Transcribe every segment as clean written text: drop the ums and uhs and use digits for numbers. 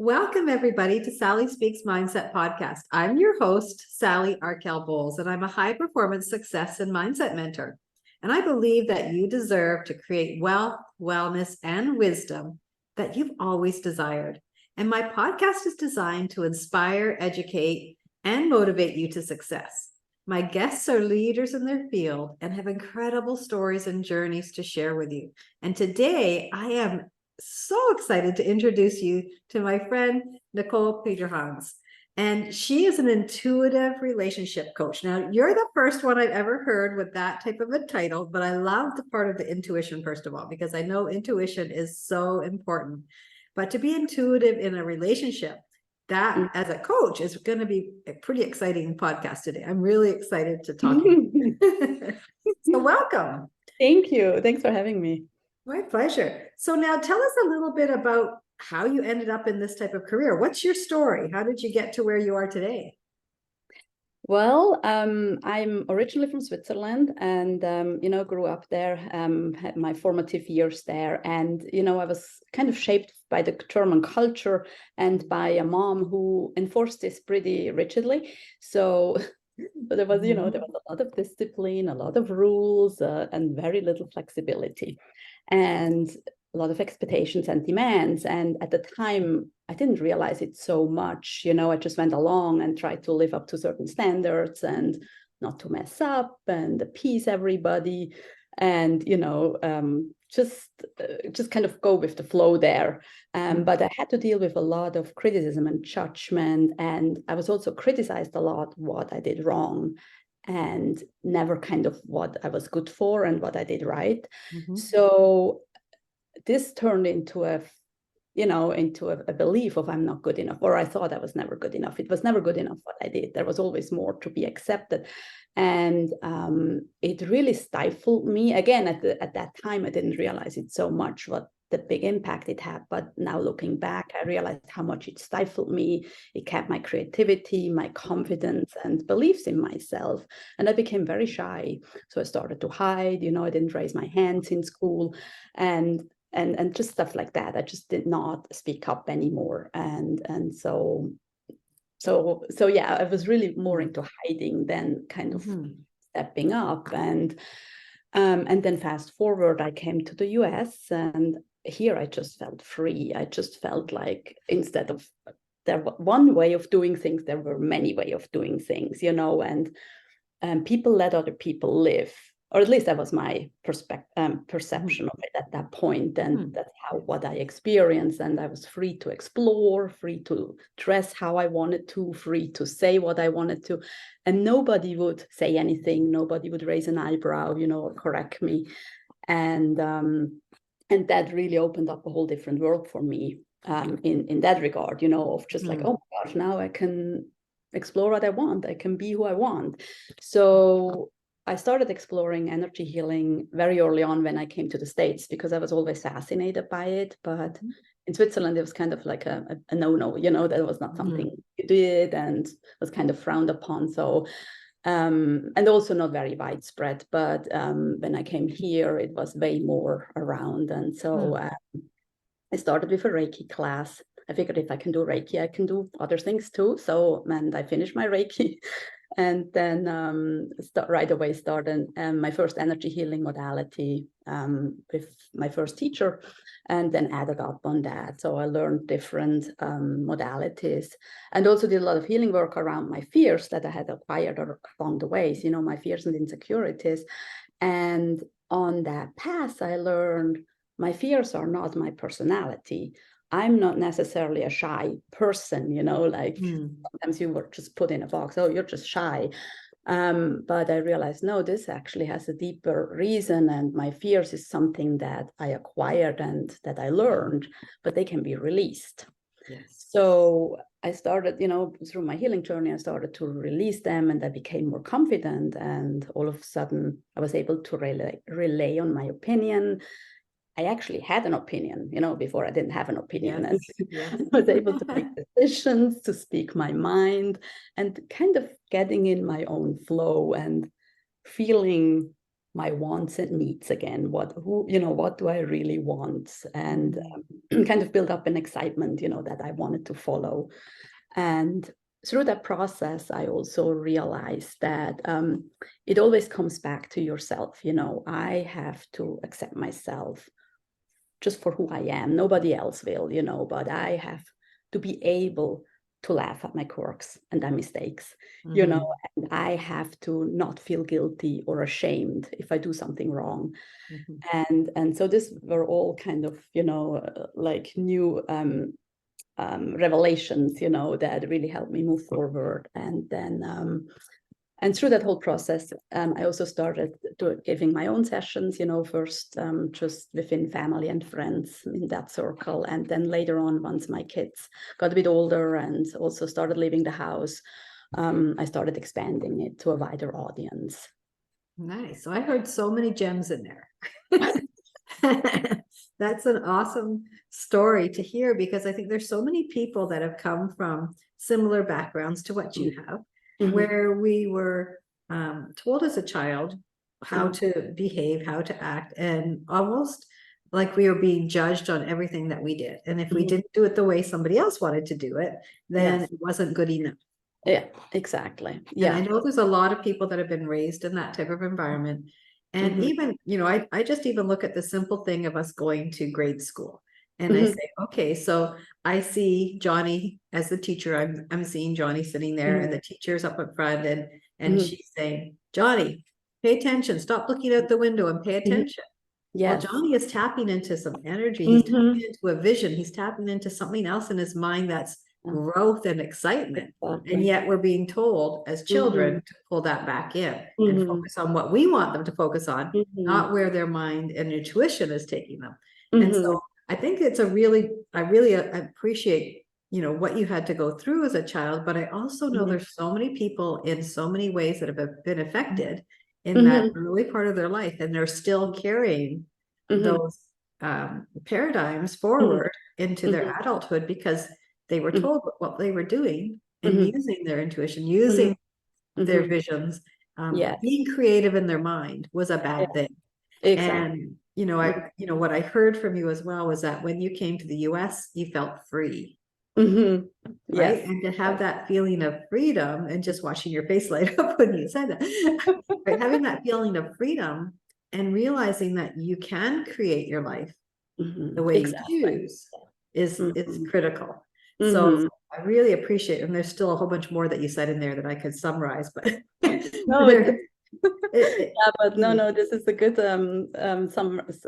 Welcome, everybody, to Sally Speaks Mindset Podcast. I'm your host, Sally Arkell-Boles, and I'm a high-performance success and mindset mentor. And I believe that you deserve to create wealth, wellness, and wisdom that you've always desired. And my podcast is designed to inspire, educate, and motivate you to success. My guests are leaders in their field and have incredible stories and journeys to share with you. And today, I am so excited to introduce you to my friend, Nicole Peterhans. And she is an intuitive relationship coach. Now, you're the first one I've ever heard with that type of a title, but I love the part of the intuition, first of all, because I know intuition is so important. But to be intuitive in a relationship, that as a coach is going to be a pretty exciting podcast today. I'm really excited to talk to you. So welcome. Thank you. Thanks for having me. My pleasure. So now tell us a little bit about how you ended up in this type of career. What's your story? How did you get to where you are today? Well, I'm originally from Switzerland and, grew up there, had my formative years there. And, I was kind of shaped by the German culture and by a mom who enforced this pretty rigidly. So there was, there was a lot of discipline, a lot of rules, and very little flexibility. And a lot of expectations and demands. And at the time, I didn't realize it so much. I just went along and tried to live up to certain standards and not to mess up and appease everybody. And, just kind of go with the flow there. But I had to deal with a lot of criticism and judgment. And I was also criticized a lot what I did wrong and never kind of what I was good for and what I did right. So this turned into a belief of I'm not good enough, or I thought I was never good enough. It was never good enough what I did. There was always more to be accepted. And it really stifled me. Again, at that time, I didn't realize it so much, what the big impact it had. But now looking back, I realized how much it stifled me. It kept my creativity, my confidence, and beliefs in myself. And I became very shy. So I started to hide, I didn't raise my hands in school and just stuff like that. I just did not speak up anymore. And so yeah, I was really more into hiding than kind of stepping up. And then fast forward, I came to the US, and here I just felt free. I just felt like instead of there was one way of doing things, there were many ways of doing things, and people let other people live. Or at least that was my perception of it at that point. And that's what I experienced. And I was free to explore, free to dress how I wanted to, free to say what I wanted to. And nobody would say anything. Nobody would raise an eyebrow, or correct me. And that really opened up a whole different world for me in that regard, of just like, oh my gosh, now I can explore what I want. I can be who I want. So I started exploring energy healing very early on when I came to the States, because I was always fascinated by it. But in Switzerland, it was kind of like a no-no, that was not something you did and was kind of frowned upon. So, and also not very widespread. But when I came here, it was way more around. And so I started with a Reiki class. I figured if I can do Reiki, I can do other things too. So, and I finished my Reiki. And then right away started my first energy healing modality with my first teacher, and then added up on that. So I learned different modalities, and also did a lot of healing work around my fears that I had acquired along the ways, my fears and insecurities. And on that path, I learned my fears are not my personality. I'm not necessarily a shy person, like sometimes you were just put in a box, oh, you're just shy. But I realized, no, this actually has a deeper reason. And my fears is something that I acquired and that I learned, but they can be released. Yes. So I started, through my healing journey, I started to release them, and I became more confident. And all of a sudden, I was able to relay on my opinion. I actually had an opinion, before I didn't have an opinion. Yes. And I was able to make decisions, to speak my mind, and kind of getting in my own flow and feeling my wants and needs again. What do I really want? And kind of build up an excitement, that I wanted to follow. And through that process, I also realized that it always comes back to yourself. I have to accept myself just for who I am. Nobody else will, but I have to be able to laugh at my quirks and my mistakes, and I have to not feel guilty or ashamed if I do something wrong. And so this were all kind of, like new revelations, that really helped me move forward. And then and through that whole process, I also started giving my own sessions, first just within family and friends in that circle. And then later on, once my kids got a bit older and also started leaving the house, I started expanding it to a wider audience. Nice. So I heard so many gems in there. That's an awesome story to hear, because I think there's so many people that have come from similar backgrounds to what you have, where we were told as a child how to behave, how to act, and almost like we were being judged on everything that we did. And if we didn't do it the way somebody else wanted to do it, then it wasn't good enough. Yeah, exactly. Yeah. And I know there's a lot of people that have been raised in that type of environment. And even, I just even look at the simple thing of us going to grade school. And I say, okay, so I see Johnny as the teacher. I'm seeing Johnny sitting there, and the teacher's up in front, and she's saying, Johnny, pay attention. Stop looking out the window and pay attention. Yes. Well, Johnny is tapping into some energy. He's tapping into a vision. He's tapping into something else in his mind that's growth and excitement. And yet we're being told as children to pull that back in and focus on what we want them to focus on, not where their mind and intuition is taking them. And so I think I really appreciate, what you had to go through as a child, but I also know there's so many people in so many ways that have been affected in that early part of their life, and they're still carrying those paradigms forward into their adulthood, because they were told what they were doing and using their intuition, using their visions, being creative in their mind was a bad thing. Exactly. And what I heard from you as well was that when you came to the US, you felt free. Right. Yes. And to have that feeling of freedom, and just watching your face light up when you said that, right? Having that feeling of freedom and realizing that you can create your life the way you choose is critical. So I really appreciate it. And there's still a whole bunch more that you said in there that I could summarize, but no, but no, this is a good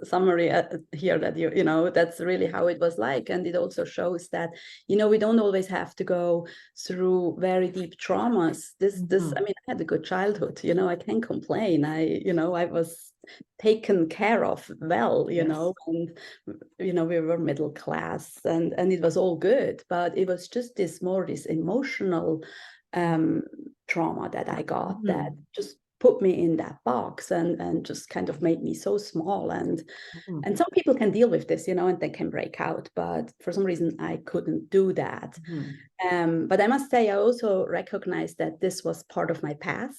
summary here, that that's really how it was like. And it also shows that, we don't always have to go through very deep traumas. I mean, I had a good childhood, I can't complain. I was taken care of well, and, we were middle class, and it was all good, but it was just this emotional trauma that I got that just put me in that box and just kind of made me so small. And some people can deal with this, and they can break out, but for some reason I couldn't do that. But I must say, I also recognized that this was part of my path.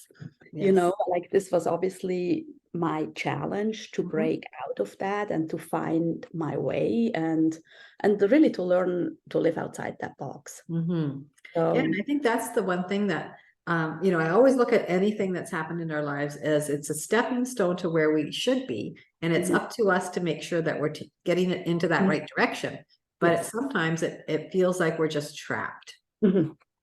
Like this was obviously my challenge to break out of that and to find my way and really to learn to live outside that box. So, and I think that's the one thing that I always look at anything that's happened in our lives as it's a stepping stone to where we should be. And it's up to us to make sure that we're getting it into that right direction. But sometimes it feels like we're just trapped.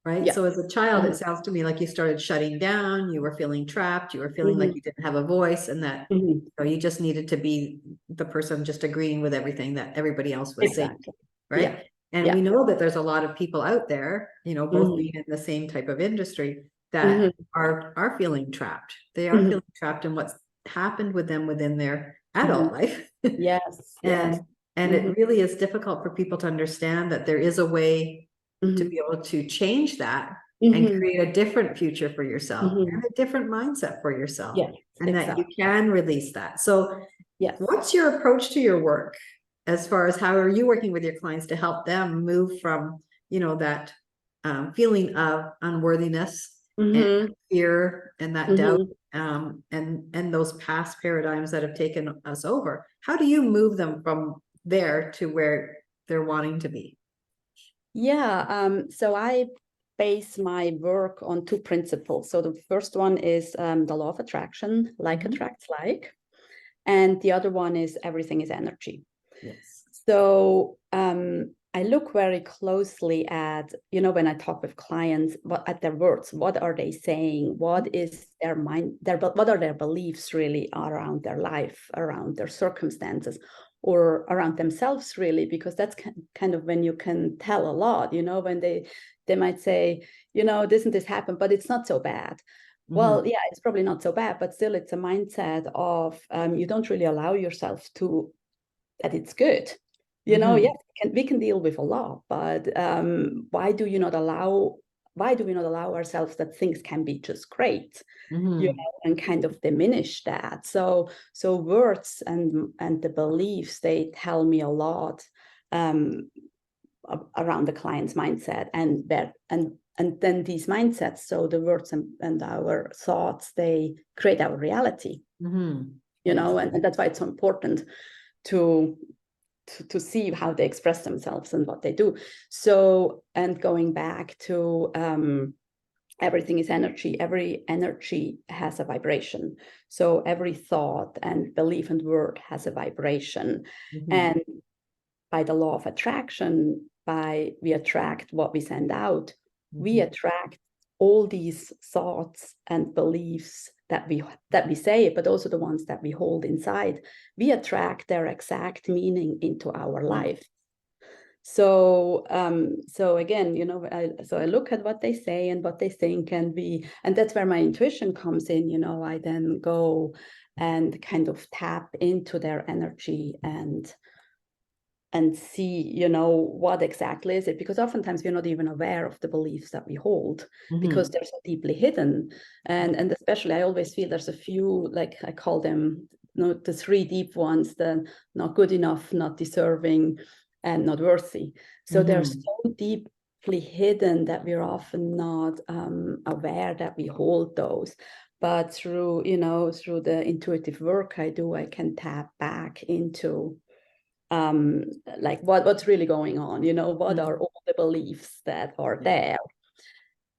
Right. Yeah. So as a child, it sounds to me like you started shutting down, you were feeling trapped, you were feeling like you didn't have a voice, and that you just needed to be the person just agreeing with everything that everybody else was saying. Right. Yeah. And we know that there's a lot of people out there, both being in the same type of industry, that are feeling trapped. They are feeling trapped in what's happened with them within their adult life. Yes. And it really is difficult for people to understand that there is a way to be able to change that and create a different future for yourself and a different mindset for yourself. And that you can release that. So what's your approach to your work? As far as how are you working with your clients to help them move from, that feeling of unworthiness and fear and that doubt and those past paradigms that have taken us over. How do you move them from there to where they're wanting to be? Yeah, so I base my work on two principles. So the first one is the law of attraction, like attracts like, and the other one is everything is energy. Yes. So I look very closely at, when I talk with clients, at their words, what are they saying? What is their mind, what are their beliefs really around their life, around their circumstances, or around themselves really, because that's kind of when you can tell a lot, when they might say, this and this happened, but it's not so bad. Well, yeah, it's probably not so bad, but still it's a mindset of you don't really allow yourself to, that it's good. Yes, we can deal with a lot, but why do we not allow ourselves that things can be just great, and kind of diminish that? So words and the beliefs, they tell me a lot around the client's mindset, and then these mindsets, so the words and our thoughts, they create our reality. And that's why it's so important to see how they express themselves and what they do. So, and going back to everything is energy. Every energy has a vibration. So every thought and belief and word has a vibration. And by the law of attraction, we attract what we send out. We attract all these thoughts and beliefs that we say, but also the ones that we hold inside. We attract their exact meaning into our life. So again, I look at what they say and what they think, and that's where my intuition comes in. I then go and kind of tap into their energy and see, what exactly is it? Because oftentimes we're not even aware of the beliefs that we hold, because they're so deeply hidden. And especially, I always feel there's a few, like I call them, the three deep ones: the not good enough, not deserving, and not worthy. So they're so deeply hidden that we're often not aware that we hold those. But through the intuitive work I do, I can tap back into like what's really going on, what are all the beliefs that are there.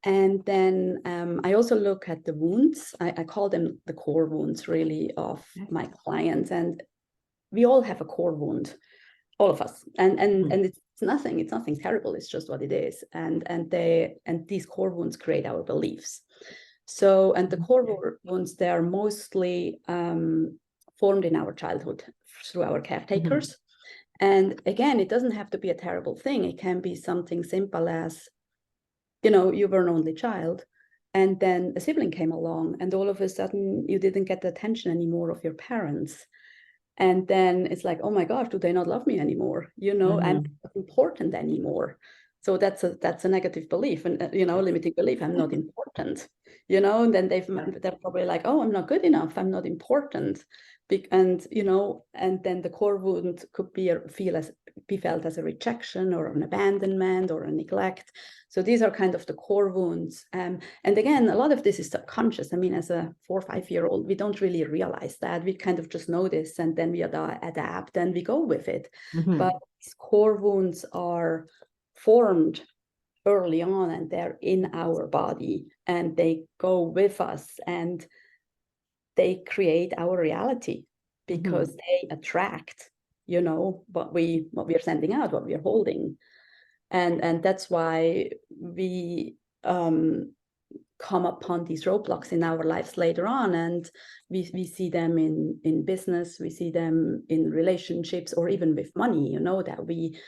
And then I also look at the wounds. I call them the core wounds, really, of my clients. And we all have a core wound, all of us. And it's nothing terrible. It's just what it is. And these core wounds create our beliefs. So, and the core wounds, they are mostly formed in our childhood through our caretakers. And again, it doesn't have to be a terrible thing. It can be something simple as, you were an only child, and then a sibling came along, and all of a sudden you didn't get the attention anymore of your parents. And then it's like, oh my gosh, do they not love me anymore? I'm not important anymore. So that's a negative belief, and limiting belief. I'm not important. And then they're probably like, oh, I'm not good enough. I'm not important. And then the core wound could be felt as a rejection or an abandonment or a neglect. So these are kind of the core wounds. And again, a lot of this is subconscious. I mean, as a 4 or 5 year old, we don't really realize that. We kind of just know this, and then we adapt and we go with it. But these core wounds are formed early on, and they're in our body, and they go with us, and they create our reality, because they attract, what we are sending out, what we are holding. And that's why we come upon these roadblocks in our lives later on, and we see them in business, we see them in relationships, or even with money, that we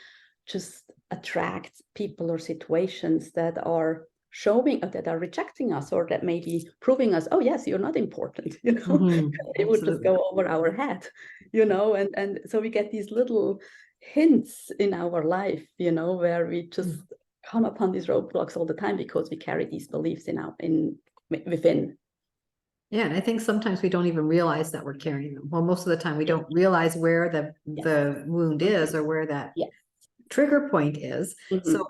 just attract people or situations that are that are rejecting us, or that may be proving us, oh yes, you're not important, it would just go over our head, and so we get these little hints in our life, where we just come upon these roadblocks all the time, because we carry these beliefs within. Yeah, and I think sometimes we don't even realize that we're carrying them. Well, most of the time we don't realize where the wound is, or where that trigger point is. So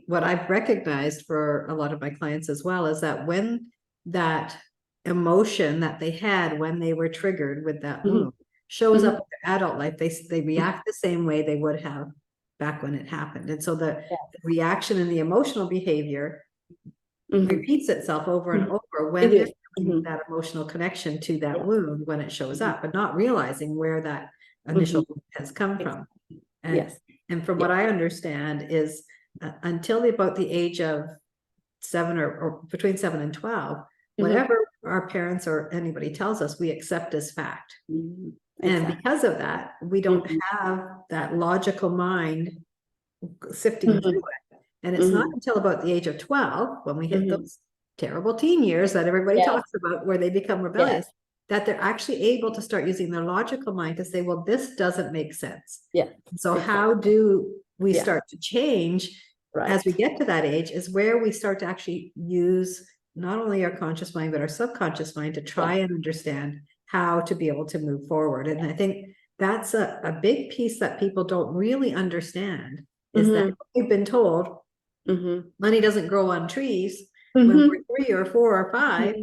what I've recognized for a lot of my clients as well is that when that emotion that they had when they were triggered with that wound shows up in their adult life. They react the same way they would have back when it happened. And so the reaction and the emotional behavior repeats itself over and over when there's that emotional connection to that wound when it shows up, but not realizing where that initial wound has come from. And, and from what I understand is until about the age of 7 or between 7 and 12, whatever our parents or anybody tells us, we accept as fact. And because of that, we don't have that logical mind sifting through it. And it's not until about the age of 12, when we hit those terrible teen years that everybody talks about, where they become rebellious, that they're actually able to start using their logical mind to say, well, this doesn't make sense. So how do we start to change as we get to that age is where we start to actually use not only our conscious mind, but our subconscious mind to try and understand how to be able to move forward. And I think that's a big piece that people don't really understand is that we've been told money doesn't grow on trees when we're 3 or 4 or 5.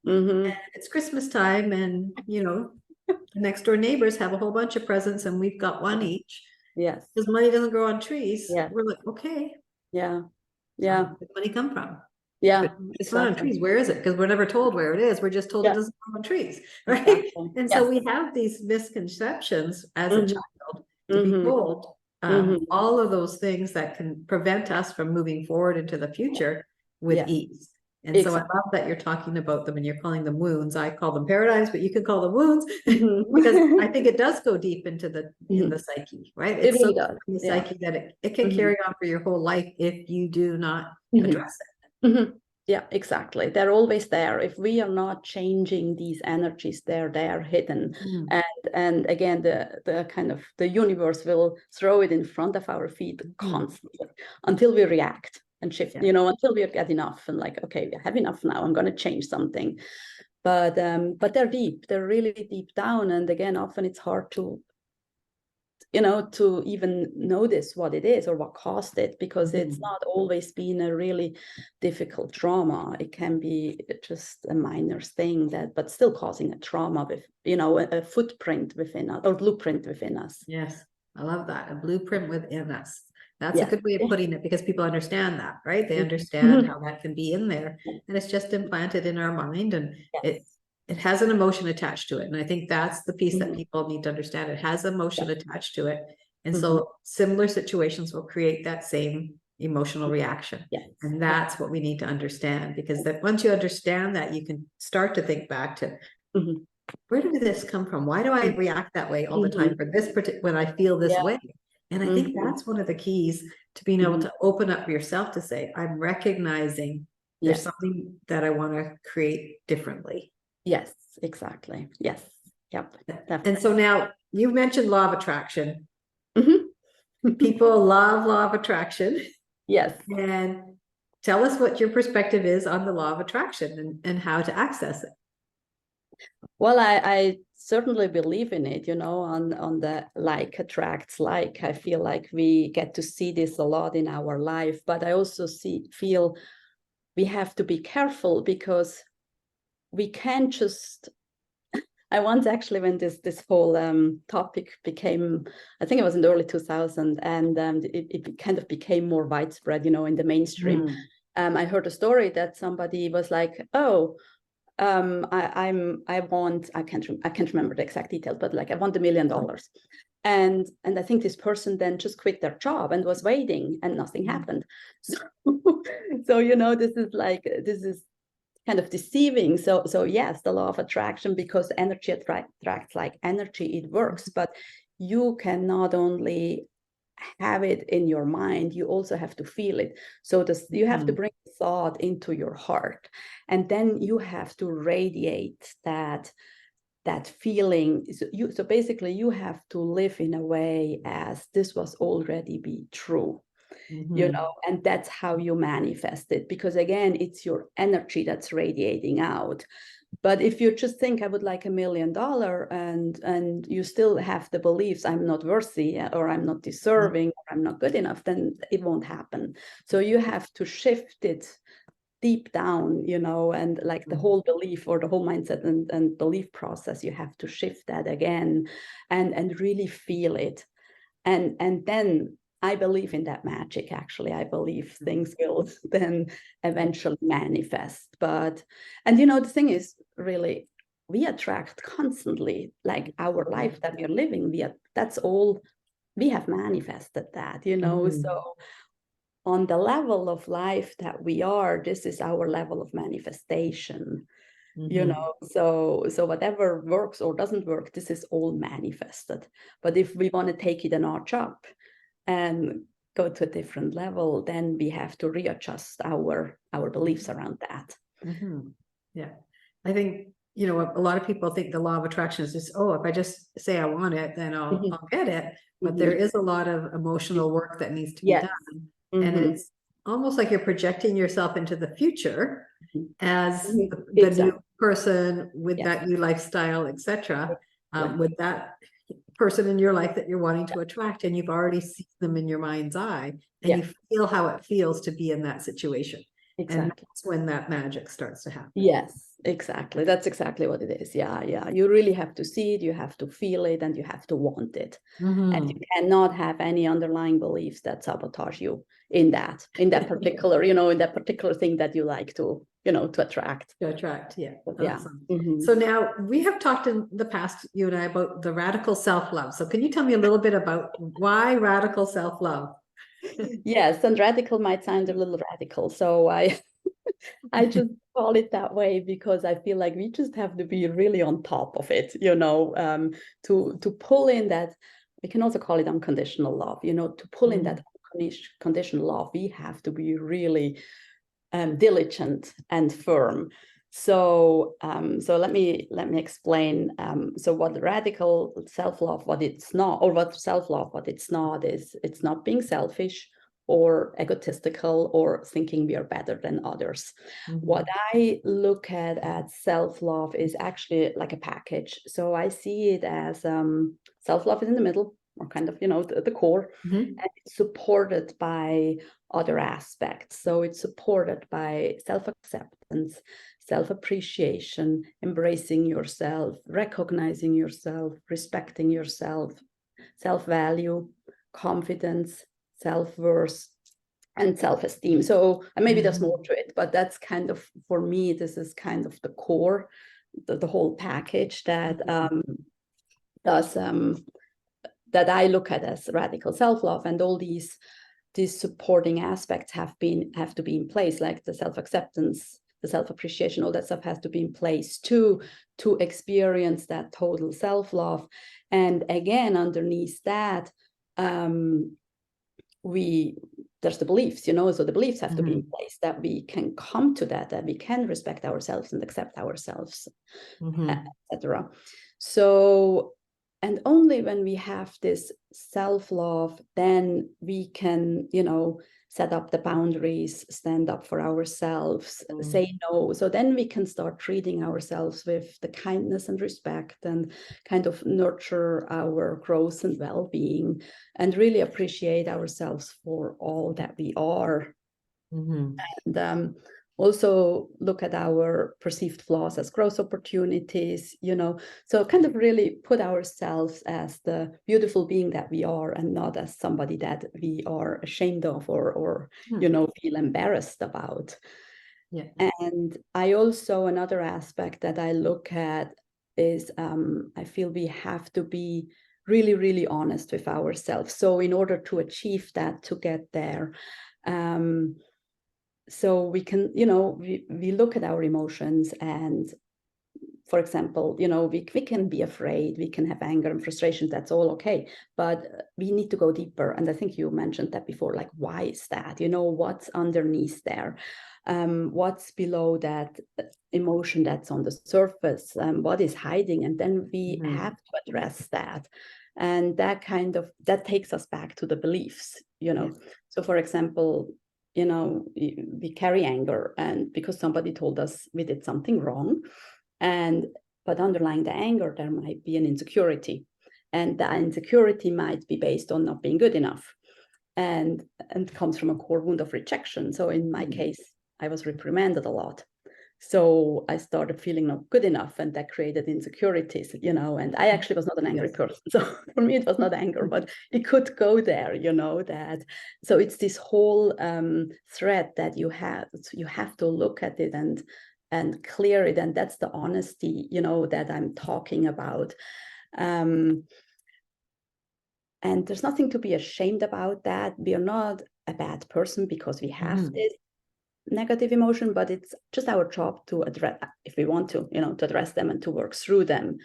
And it's Christmas time, and you know, the next door neighbors have a whole bunch of presents and we've got one each. Because money doesn't grow on trees. We're like, okay. Where does money come from? It's not on trees. Where is it? Because we're never told where it is. We're just told it doesn't grow on trees, right? And so we have these misconceptions as a child to be told all of those things that can prevent us from moving forward into the future with ease. And so I love that you're talking about them and you're calling them wounds. I call them paradigms, but you can call them wounds because I think it does go deep into the in the psyche, right? It's so deep in the psyche that it can carry on for your whole life if you do not address it. Yeah, exactly. They're always there. If we are not changing these energies, they're there hidden. And again, the kind of the universe will throw it in front of our feet constantly until we react and shift, you know, until we get enough and like, okay, we have enough now, I'm going to change something. But they're deep, they're really deep down. And again, often it's hard to, you know, to even notice what it is or what caused it, because it's not always been a really difficult trauma. It can be just a minor thing that, but still causing a trauma with, you know, a footprint within us or blueprint within us. Yes, I love that. A blueprint within us. That's a good way of putting it, because people understand that, right? They understand how that can be in there, and it's just implanted in our mind, and it has an emotion attached to it. And I think that's the piece that people need to understand. It has emotion attached to it. And so similar situations will create that same emotional reaction. And that's what we need to understand, because that once you understand that, you can start to think back to where did this come from? Why do I react that way all the time for this particular, when I feel this way? And I think that's one of the keys to being able to open up yourself to say, I'm recognizing there's something that I want to create differently. Yes, exactly. Yes. Yep. Definitely. And so now you mentioned law of attraction. People love law of attraction. Yes. And tell us what your perspective is on the law of attraction and how to access it. Well, I certainly believe in it, you know, on the like attracts like. I feel like we get to see this a lot in our life, but I also feel we have to be careful, because we can't just, I once actually, when this whole topic became, I think it was in the early 2000s, and it kind of became more widespread, you know, in the mainstream. I heard a story that somebody was like, oh, I can't remember the exact details, but like I want $1 million. And I think this person then just quit their job and was waiting, and nothing happened. So you know, this is kind of deceiving. So yes, the law of attraction, because energy attracts like energy, it works, but you can not only have it in your mind, you also have to feel it. So you have to bring thought into your heart, and then you have to radiate that feeling. So basically you have to live in a way as this was already be true. You know, and that's how you manifest it, because again, it's your energy that's radiating out. But if you just think I would like $1 million, and you still have the beliefs I'm not worthy, or I'm not deserving, or I'm not good enough, then it won't happen. So you have to shift it deep down, and like the whole belief or the whole mindset and belief process, you have to shift that again and really feel it. And then I believe in that magic, actually. I believe things will then eventually manifest. And the thing is, really, we attract constantly, like our life that we are living, that's all, we have manifested that, so on the level of life that we are, this is our level of manifestation, so whatever works or doesn't work, this is all manifested. But if we want to take it a notch up and go to a different level, then we have to readjust our beliefs around that. Yeah, I think a lot of people think the law of attraction is just, if I just say I want it, then I'll get it. But there is a lot of emotional work that needs to be done. And it's almost like you're projecting yourself into the future as the new person with that new lifestyle, etc. With that person in your life that you're wanting to attract, and you've already seen them in your mind's eye, and you feel how it feels to be in that situation. And that's when that magic starts to happen. Yes, exactly. That's exactly what it is. Yeah. You really have to see it, you have to feel it, and you have to want it. And you cannot have any underlying beliefs that sabotage you in that particular, in that particular thing that you like to, to attract. Yeah. Awesome. So now we have talked in the past, you and I, about the radical self-love. So can you tell me a little bit about why radical self-love? Yes, and radical might sound a little radical. So I just call it that way because I feel like we just have to be really on top of it, to pull in that. We can also call it unconditional love, to pull in that conditional love. We have to be really diligent and firm. So let me explain. So what radical self-love, what it's not, or what self-love, what it's not, is it's not being selfish or egotistical or thinking we are better than others. What I look at self-love is actually like a package. So I see it as self-love is in the middle, or kind of, the core, and it's supported by other aspects. So it's supported by self-acceptance, self-appreciation, embracing yourself, recognizing yourself, respecting yourself, self-value, confidence, self-worth, and self-esteem. So and maybe there's more to it, but that's kind of, for me, this is kind of the core, the whole package that that I look at as radical self-love. And all these supporting aspects have to be in place, like the self-acceptance, the self-appreciation, all that stuff has to be in place to experience that total self-love. And again, underneath that, there's the beliefs, so the beliefs have to be in place, that we can come to that we can respect ourselves and accept ourselves, etc. So, and only when we have this self-love, then we can, set up the boundaries, stand up for ourselves, say no. So then we can start treating ourselves with the kindness and respect, and kind of nurture our growth and well-being, and really appreciate ourselves for all that we are. And also look at our perceived flaws as growth opportunities, so kind of really put ourselves as the beautiful being that we are, and not as somebody that we are ashamed of or feel embarrassed about. And I also, another aspect that I look at is I feel we have to be really, really honest with ourselves. So in order to achieve that, to get there, so we can, we look at our emotions, and for example, we can be afraid, we can have anger and frustration, that's all okay, but we need to go deeper. And I think you mentioned that before, like, why is that? What's underneath there? What's below that emotion that's on the surface? What is hiding? And then we have to address that. And that takes us back to the beliefs, So for example, we carry anger, and because somebody told us we did something wrong, but underlying the anger, there might be an insecurity, and that insecurity might be based on not being good enough, and comes from a core wound of rejection. So in my case, I was reprimanded a lot. So I started feeling not good enough, and that created insecurities, you know, and I actually was not an angry person. So for me, it was not anger, but it could go there, you know, that. So it's this whole thread that you have to look at it and clear it. And that's the honesty, you know, that I'm talking about. And there's nothing to be ashamed about that. We are not a bad person because we have this negative emotion, but it's just our job to address, if we want to, you know, to address them and to work through them.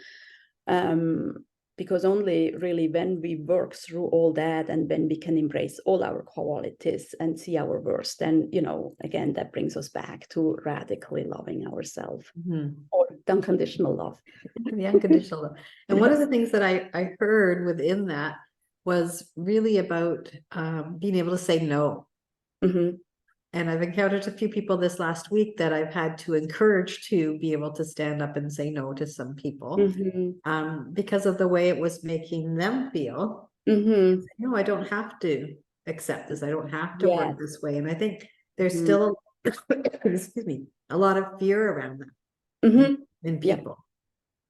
Because only really when we work through all that and when we can embrace all our qualities and see our worst, then, you know, again, that brings us back to radically loving ourselves or unconditional love. The unconditional love. And one of the things that I heard within that was really about being able to say no. And I've encountered a few people this last week that I've had to encourage to be able to stand up and say no to some people because of the way it was making them feel. No, I don't have to accept this. I don't have to work this way. And I think there's still, excuse me, a lot of fear around that in people.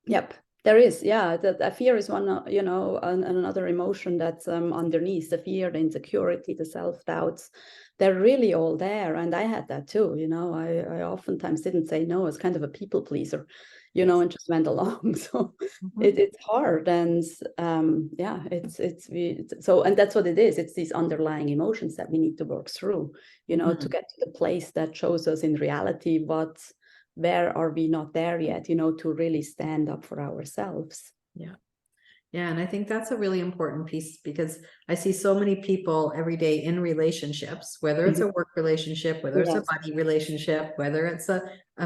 Yep. There is, yeah. The fear is one, you know, another emotion that's underneath the fear, the insecurity, the self-doubts. They're really all there. And I had that too, you know. I oftentimes didn't say no. I was kind of a people pleaser, you know, and just went along. So it's hard. And yeah, so, and that's what it is. It's these underlying emotions that we need to work through, you know, to get to the place that shows us in reality where are we not there yet, you know, to really stand up for ourselves. Yeah, and I think that's a really important piece because I see so many people every day in relationships, whether it's a work relationship, whether it's a buddy relationship, whether it's a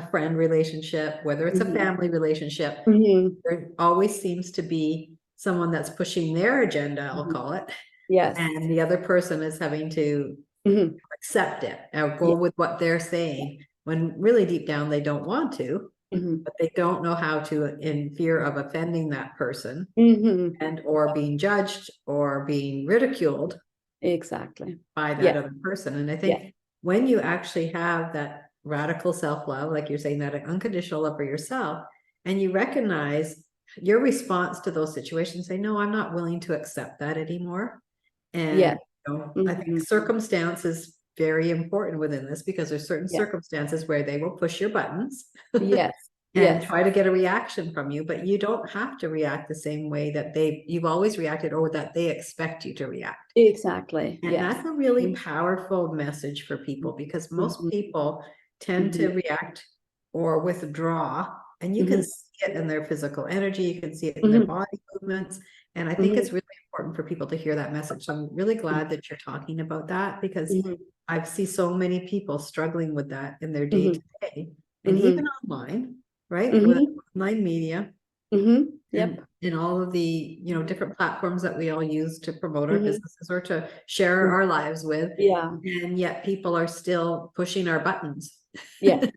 friend relationship, whether it's a family relationship, there always seems to be someone that's pushing their agenda, I'll call it. And the other person is having to accept it or go with what they're saying. When really deep down they don't want to, but they don't know how to, in fear of offending that person and or being judged or being ridiculed by that other person. And I think when you actually have that radical self-love, like you're saying, that unconditional love for yourself, and you recognize your response to those situations, say, no, I'm not willing to accept that anymore. And you know, I think circumstances very important within this because there's certain circumstances where they will push your buttons and try to get a reaction from you, but you don't have to react the same way that you've always reacted or that they expect you to react. And that's a really powerful message for people because most people tend to react or withdraw, and you can see it in their physical energy, you can see it in their body movements. And I think it's really important for people to hear that message. So I'm really glad that you're talking about that because I see so many people struggling with that in their day-to-day and even online, right? With online media and all of the, you know, different platforms that we all use to promote our businesses or to share our lives with. And yet people are still pushing our buttons. Within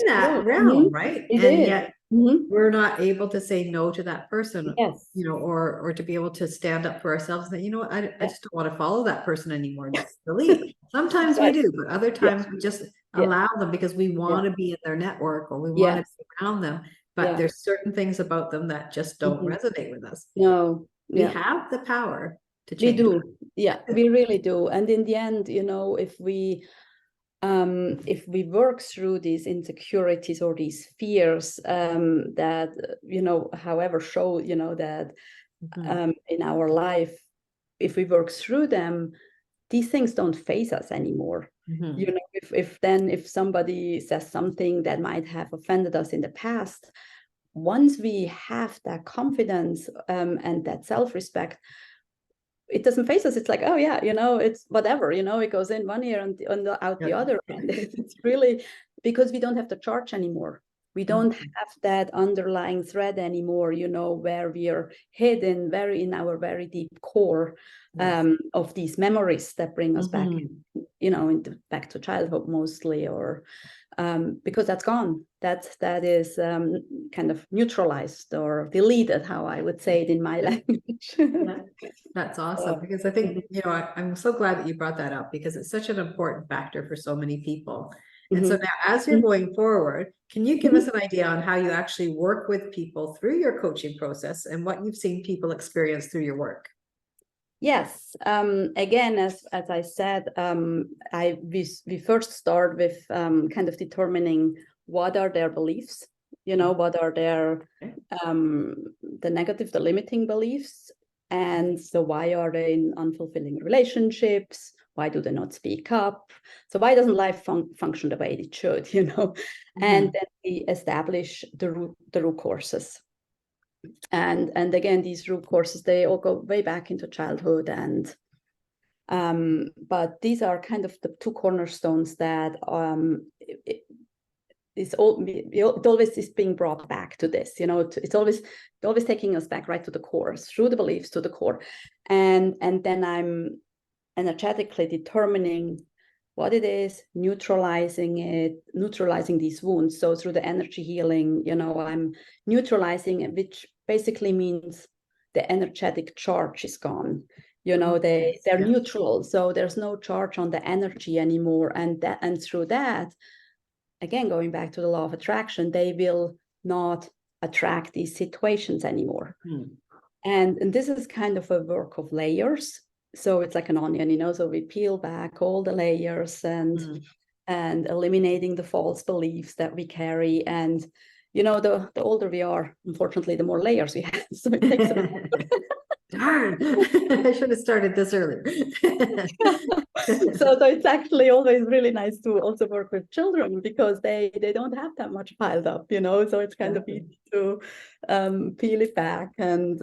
that realm, right? Yet we're not able to say no to that person, you know, or to be able to stand up for ourselves and, you know, I just don't want to follow that person anymore. Just delete. Sometimes we do, but other times we just allow them because we want to be in their network or we want to be around them. But there's certain things about them that just don't resonate with us. We have the power to change. We do. We really do. And in the end, you know, if we work through these insecurities or these fears that, you know, however show, you know, that in our life, if we work through them, these things don't faze us anymore. You know, if somebody says something that might have offended us in the past, once we have that confidence and that self-respect, it doesn't face us. It's like, oh yeah, you know, it's whatever, you know, it goes in one ear and out the other. And it's really because we don't have to charge anymore. We don't have that underlying thread anymore, you know, where we are hidden in our very deep core of these memories that bring us back, you know, back to childhood mostly, or because that's gone. That is kind of neutralized or deleted, how I would say it in my language. That's awesome because I think, you know, I'm so glad that you brought that up because it's such an important factor for so many people. And so Mhm. now, as you're going forward, can you give us an idea on how you actually work with people through your coaching process and what you've seen people experience through your work? Yes. Again, as I said, we first start with kind of determining what are their beliefs, what are their the negative, the limiting beliefs, and so why are they in unfulfilling relationships? Why do they not speak up? So why doesn't life function the way it should? And then we establish the root causes. And again, these root causes, they all go way back into childhood, and but these are kind of the two cornerstones that it always is being brought back to this. It's always taking us back right to the core, through the beliefs to the core, and then I'm energetically determining what it is, neutralizing these wounds. So through the energy healing, I'm neutralizing it, which basically means the energetic charge is gone. They're neutral, so there's no charge on the energy anymore. And through that, again, going back to the law of attraction, they will not attract these situations anymore. And this is kind of a work of layers. So it's like an onion, so we peel back all the layers and eliminating the false beliefs that we carry. And the older we are, unfortunately, the more layers we have. So it takes a Darn, I should have started this earlier. so it's actually always really nice to also work with children, because they don't have that much piled up, so it's kind of easy to peel it back and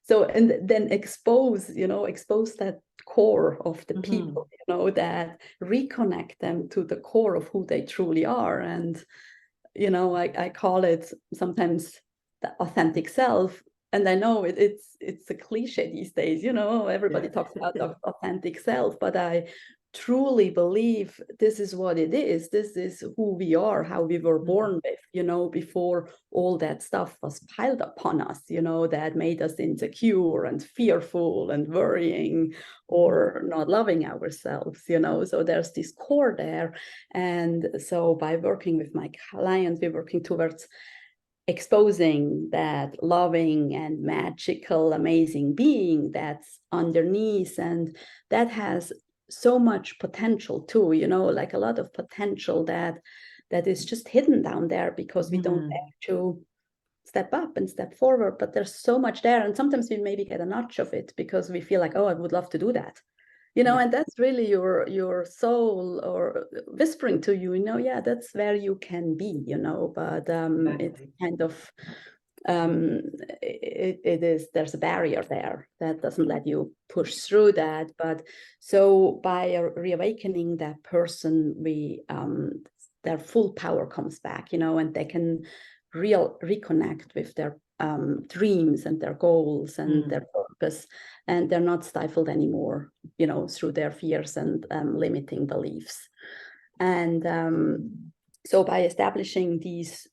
so, and then expose that core of the people, that reconnect them to the core of who they truly are. And I call it sometimes the authentic self. And I know it's a cliche these days, everybody talks about the authentic self, but I truly believe this is what it is. This is who we are, how we were born with, before all that stuff was piled upon us, that made us insecure and fearful and worrying or not loving ourselves, so there's this core there. And so by working with my clients, we're working towards exposing that loving and magical, amazing being that's underneath, and that has so much potential too, like a lot of potential that is just hidden down there because we don't dare to step up and step forward. But there's so much there, and sometimes we maybe get a notch of it because we feel like, oh, I would love to do that, and that's really your soul or whispering to you, yeah, that's where you can be, but it's kind of there's a barrier there that doesn't let you push through that. But so by reawakening that person, their full power comes back, and they can reconnect with their dreams and their goals and their purpose, and they're not stifled anymore, through their fears and limiting beliefs. And so by establishing these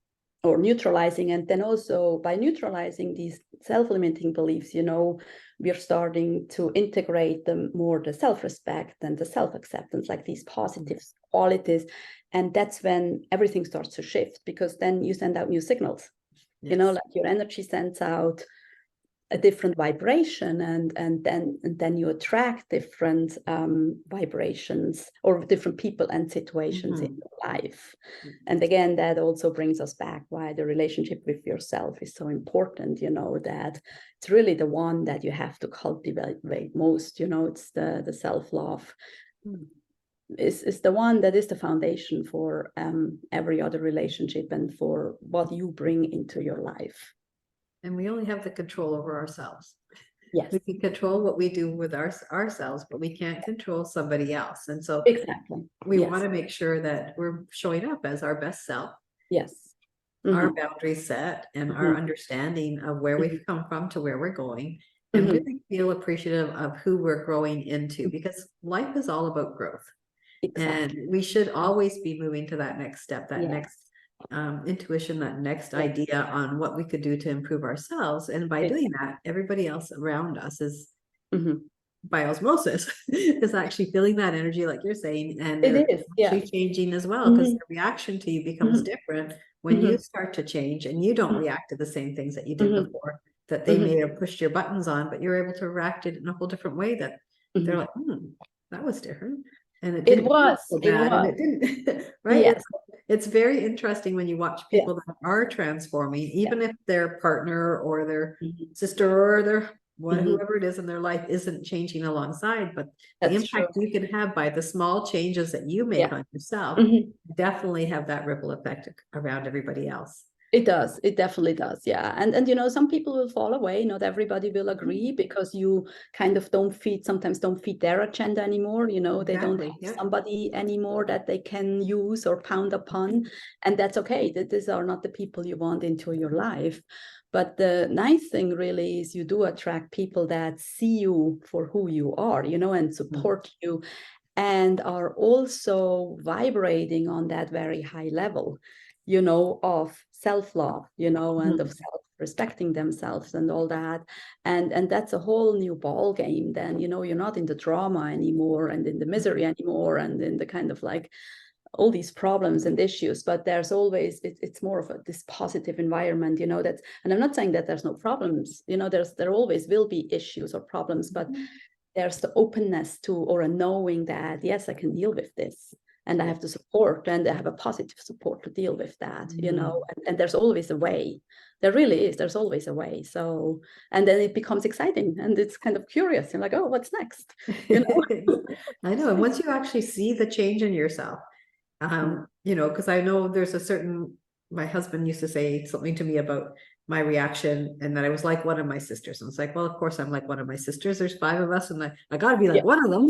or neutralizing, and then also by neutralizing these self-limiting beliefs, we're starting to integrate the self-respect and the self-acceptance, like these positive qualities. And that's when everything starts to shift, because then you send out new signals, like your energy sends out a different vibration, and then you attract different vibrations or different people and situations in your life. And again, that also brings us back why the relationship with yourself is so important, that it's really the one that you have to cultivate most, it's the self-love is the one that is the foundation for every other relationship and for what you bring into your life. And we only have the control over ourselves. Yes. We can control what we do with ourselves, but we can't control somebody else. And so exactly, we want to make sure that we're showing up as our best self. Yes. Our boundaries set and our understanding of where we've come from to where we're going, and really feel appreciative of who we're growing into, because life is all about growth. Exactly. And we should always be moving to that next step, that next intuition, that next idea on what we could do to improve ourselves. And by doing that, everybody else around us is by osmosis is actually feeling that energy, like you're saying, and It they're is, yeah. actually changing as well, because their reaction to you becomes different when you start to change and you don't react to the same things that you did before, that they may have pushed your buttons on, but you're able to react it in a whole different way, that they're like, that was different. And it didn't feel so bad, and it didn't, right? Yes. It's very interesting when you watch people that are transforming, even if their partner or their sister or their whoever it is in their life isn't changing alongside, but the impact you can have by the small changes that you make on yourself definitely have that ripple effect around everybody else. It does. It definitely does. Yeah. And you know, some people will fall away. Not everybody will agree, because you kind of sometimes don't feed their agenda anymore. You know, they don't have somebody anymore that they can use or pound upon. And that's okay. That these are not the people you want into your life. But the nice thing really is you do attract people that see you for who you are, you know, and support you, and are also vibrating on that very high level, you know, of self-love, you know, and of self-respecting themselves and all that. And that's a whole new ball game then, you know, you're not in the drama anymore and in the misery anymore and in the kind of like all these problems and issues, but there's always, it's more of this positive environment, you know, that's, and I'm not saying that there's no problems, you know, there always will be issues or problems, but there's the openness to, or a knowing that, yes, I can deal with this. And I have the support, and I have a positive support to deal with that, you know, and there's always a way. There really is. There's always a way. So, and then it becomes exciting and it's kind of curious. You're like, oh, what's next? You know? I know. And once you actually see the change in yourself, you know, because I know there's a certain, my husband used to say something to me about my reaction and that I was like one of my sisters. And it's like, well, of course I'm like one of my sisters. There's 5 of us and I gotta be like one of them.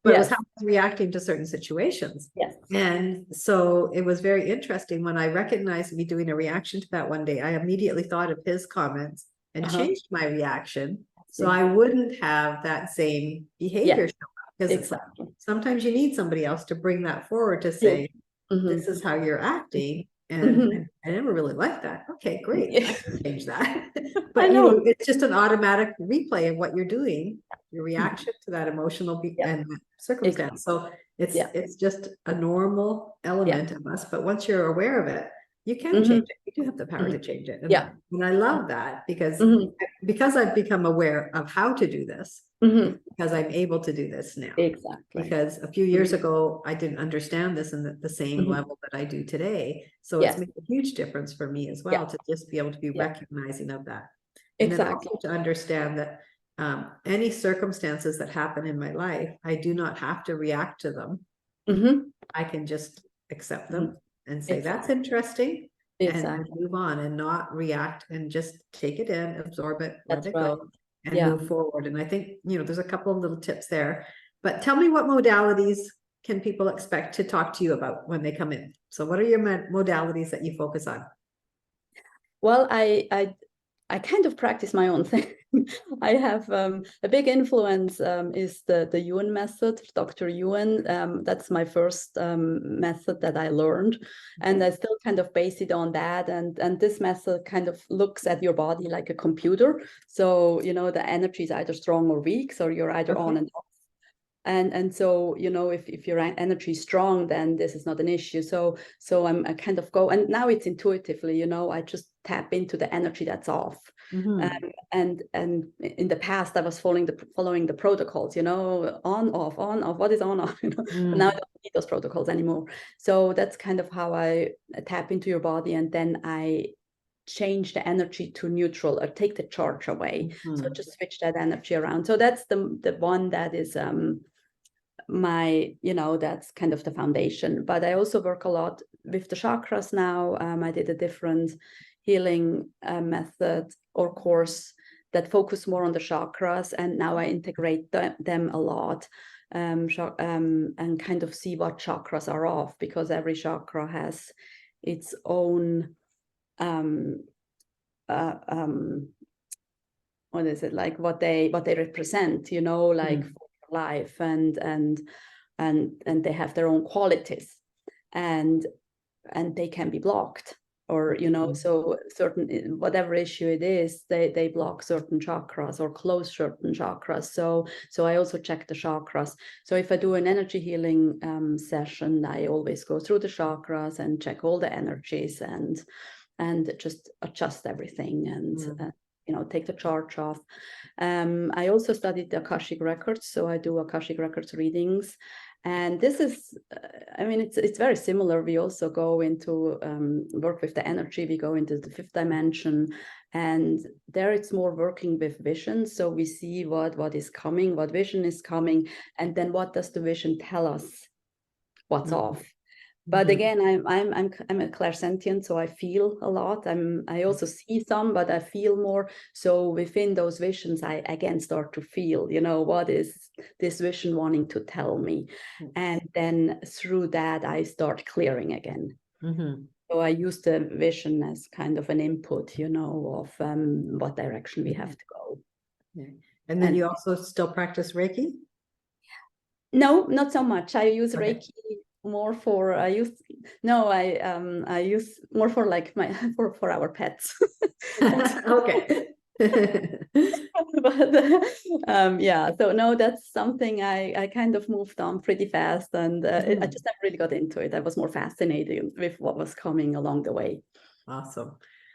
But it was how I was reacting to certain situations. Yes. And so it was very interesting when I recognized me doing a reaction to that one day. I immediately thought of his comments and changed my reaction, so I wouldn't have that same behavior show up. Because it's like, sometimes you need somebody else to bring that forward to say, this is how you're acting. And I never really liked that. Okay, great. I can change that. But you know, it's just an automatic replay of what you're doing, your reaction to that emotional and circumstance. So it's just a normal element of us. But once you're aware of it, you can change it. You do have the power to change it. And I love that because I've become aware of how to do this. Because I'm able to do this now. Exactly. Because a few years ago, I didn't understand this in the same level that I do today. So it's made a huge difference for me as well to just be able to be recognizing of that. And then also to understand that any circumstances that happen in my life, I do not have to react to them. I can just accept them and say, that's interesting. And move on and not react and just take it in, absorb it, let it go. And move forward. And I think, you know, there's a couple of little tips there, but tell me, what modalities can people expect to talk to you about when they come in? So what are your modalities that you focus on? Well, I kind of practice my own thing. I have a big influence is the Yuan method, Dr. Yuan. That's my first method that I learned. And I still kind of base it on that. And this method kind of looks at your body like a computer. So, you know, the energy is either strong or weak. So you're either on and off. And so, you know, if your energy is strong, then this is not an issue. So I kind of go, and now it's intuitively, you know, I just tap into the energy that's off. And in the past, I was following the protocols, you know, on, off, what is on, off, you know, but now I don't need those protocols anymore. So that's kind of how I tap into your body, and then I change the energy to neutral or take the charge away. So just switch that energy around. So that's the one that is my, you know, that's kind of the foundation. But I also work a lot with the chakras now. I did a different healing method or course that focus more on the chakras, and now I integrate them a lot and kind of see what chakras are off, because every chakra has its own what is it, like what they represent, you know, like for life, and they have their own qualities, and they can be blocked or, you know, so certain, whatever issue it is, they block certain chakras or close certain chakras. So I also check the chakras. So if I do an energy healing session, I always go through the chakras and check all the energies and just adjust everything and you know, take the charge off. I also studied the Akashic records, so I do Akashic records readings. And this is, I mean, it's very similar. We also go into work with the energy. We go into the fifth dimension, and there it's more working with vision. So we see what is coming, what vision is coming, and then what does the vision tell us what's off. But again, I'm a clairsentient, so I feel a lot. I also see some, but I feel more. So within those visions, I again start to feel, you know, what is this vision wanting to tell me, and then through that I start clearing again. So I use the vision as kind of an input, you know, of what direction we have to go. And then you also still practice Reiki? No, not so much. I use Reiki more for I use more for like for our pets. Okay. But yeah, so no, that's something I kind of moved on pretty fast, and I just never really got into it. I was more fascinated with what was coming along the way. Awesome.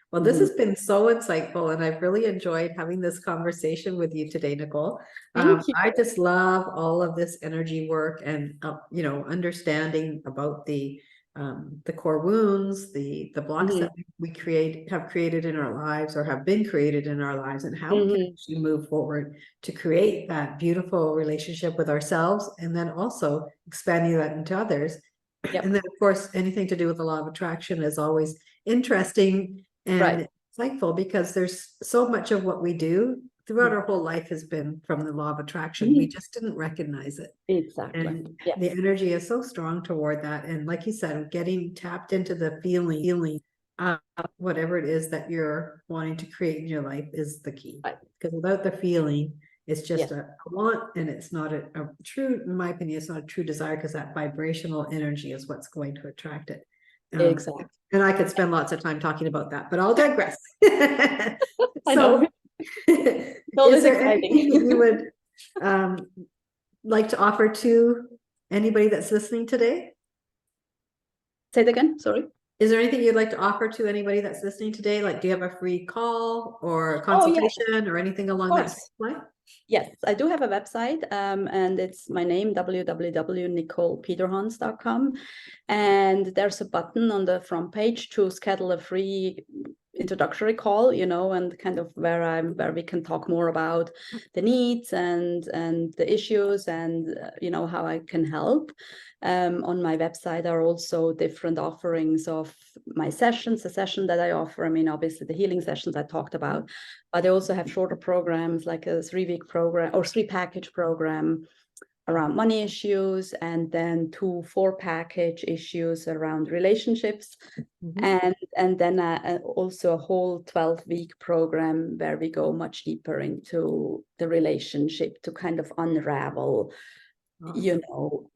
Well, this has been so insightful, and I've really enjoyed having this conversation with you today, Nicole. Thank you. I just love all of this energy work and you know, understanding about the core wounds, the blocks that we have created in our lives or have been created in our lives, and how we can actually move forward to create that beautiful relationship with ourselves, and then also expanding that into others. And then, of course, anything to do with the law of attraction is always interesting and insightful, because there's so much of what we do throughout our whole life has been from the law of attraction. We just didn't recognize it. Exactly. And the energy is so strong toward that. And like you said, getting tapped into the feeling whatever it is that you're wanting to create in your life is the key. Because without the feeling, it's just a want, and it's not a true, in my opinion, it's not a true desire, because that vibrational energy is what's going to attract it. Exactly. And I could spend lots of time talking about that, but I'll digress. I know. Is there anything that you would like to offer to anybody that's listening today? Say it again, sorry. Is there anything you'd like to offer to anybody that's listening today? Like, do you have a free call or consultation or anything along that line? Yes, I do have a website, and it's my name, www.nicolepeterhans.com. And there's a button on the front page to schedule a free introductory call, you know, and kind of where we can talk more about the needs and the issues and you know, how I can help. On my website are also different offerings of my sessions, the session that I offer. I mean, obviously the healing sessions I talked about, but I also have shorter programs, like a 3-week program or 3-package program around money issues, and then 2 4-package issues around relationships, and then also a whole 12-week program where we go much deeper into the relationship to kind of unravel, you know,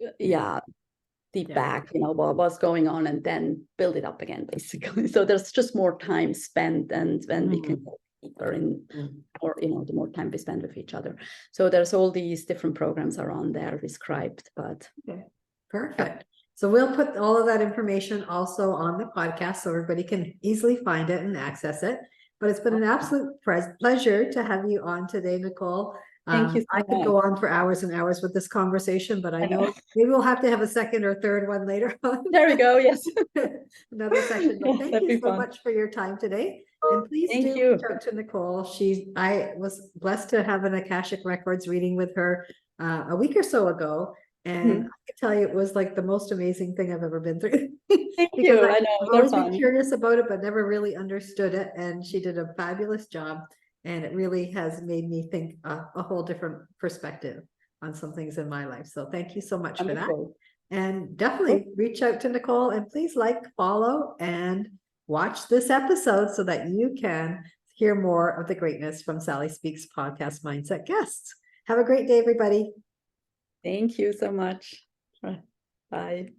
deep back, you know, what's going on, and then build it up again, basically. So there's just more time spent, and when we can go deeper in, or, you know, the more time we spend with each other. So there's all these different programs around there described, but. Okay. Perfect. So we'll put all of that information also on the podcast so everybody can easily find it and access it. But it's been an absolute pleasure to have you on today, Nicole. Thank you so I could go on for hours and hours with this conversation, but I know maybe we'll have to have a second or third one later on. There we go. Yes. Another session. But thank you so much for your time today. And please do reach out to Nicole. I was blessed to have an Akashic Records reading with her a week or so ago. And I can tell you, it was like the most amazing thing I've ever been through. Thank you. I know. I've always been curious about it, but never really understood it. And she did a fabulous job. And it really has made me think a whole different perspective on some things in my life. So thank you so much for that. And definitely reach out to Nicole, and please like, follow, and watch this episode so that you can hear more of the greatness from Sally Speaks Podcast Mindset guests. Have a great day, everybody. Thank you so much. Bye.